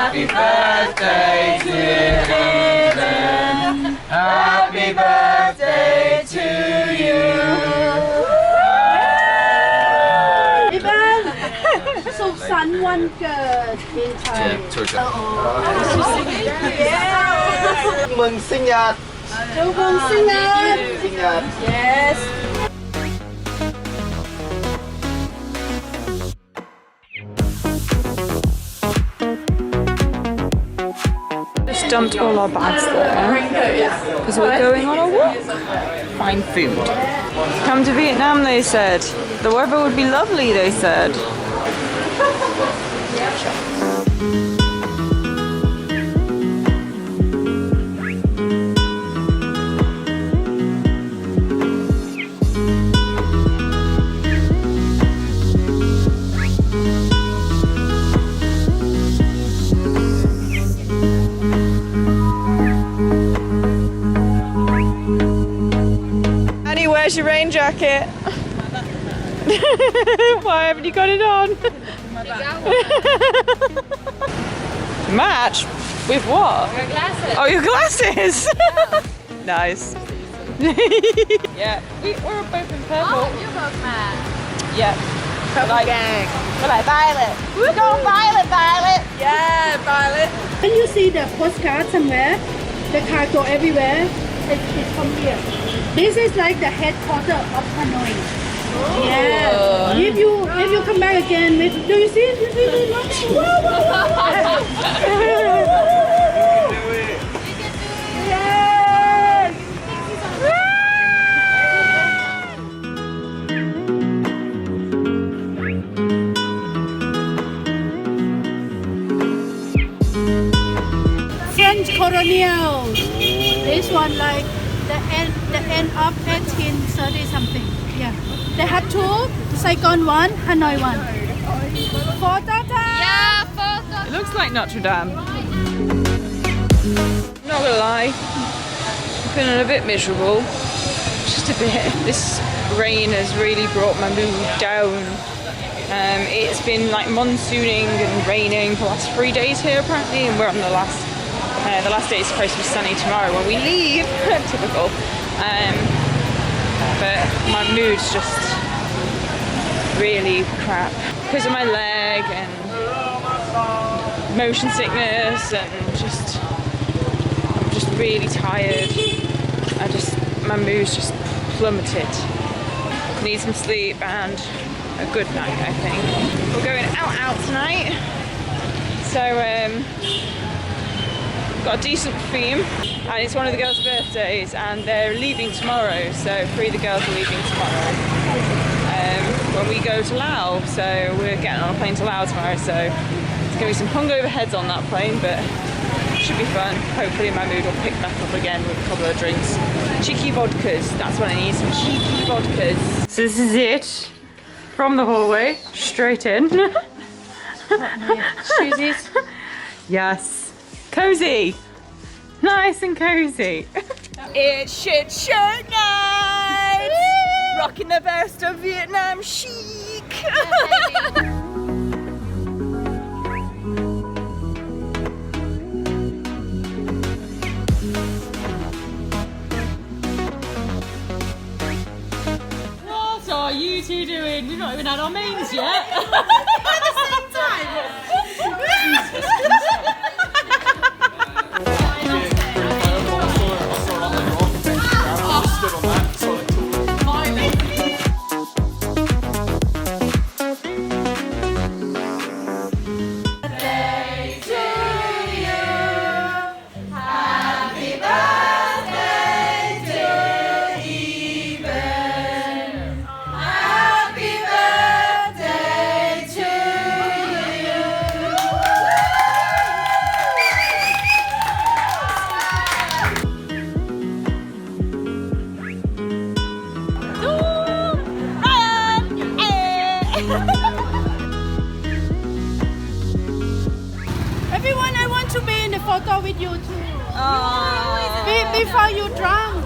Happy birthday to Ethan. Happy birthday to you. Ethan สุขสันต์วันเกิดปีชัย Mừng sinh nhật. Chúc mừng sinh nhật. Sinh nhật. Yes. Just dumped all our bags there because we're going on a walk. Find food. Come to Vietnam, they said. The weather would be lovely, they said. Where's your rain jacket? Why haven't you got it on? Match? With what? Your glasses. Oh, your glasses! Nice. Yeah, we're both in purple. Oh, you're both mad. Yeah. Purple gang. We're like Violet. We're going Violet, Violet. Yeah, Violet. When you see the postcard somewhere, the car go everywhere. It's from here. This is like the headquarters of Hanoi. Oh. Yeah. If you come back again with, do you see? Yes. French colonial. This one like the end of 1830 something. Yeah. They have two, Saigon one, Hanoi one. Photo time! Yeah, photo. It looks like Notre Dame. Not gonna lie, I'm feeling a bit miserable. Just a bit. This rain has really brought my mood down. It's been like monsooning and raining for the last 3 days here apparently, and we're on the last day is supposed to be sunny tomorrow when we leave. Typical. But my mood's just really crap because of my leg and motion sickness, and I'm just really tired. My mood's just plummeted. Need some sleep and a good night, I think. We're going out tonight, so got a decent theme, and it's one of the girls' birthdays, and they're leaving tomorrow, so 3 of the girls are leaving tomorrow when we go to Laos. So we're getting on a plane to Laos tomorrow, so it's going to be some hungover heads on that plane, but it should be fun. Hopefully my mood will pick back up again with a couple of drinks. Cheeky vodkas, that's what I need, some cheeky vodkas. So this is it, from the hallway, straight in. Shoesies? Yes. Cozy! Nice and cozy. It's shit shirt night! Rocking the best of Vietnam chic! What are you two doing? We've not even had our mains yet. At the same time! Everyone, I want to be in the photo with you too. Before you drunk.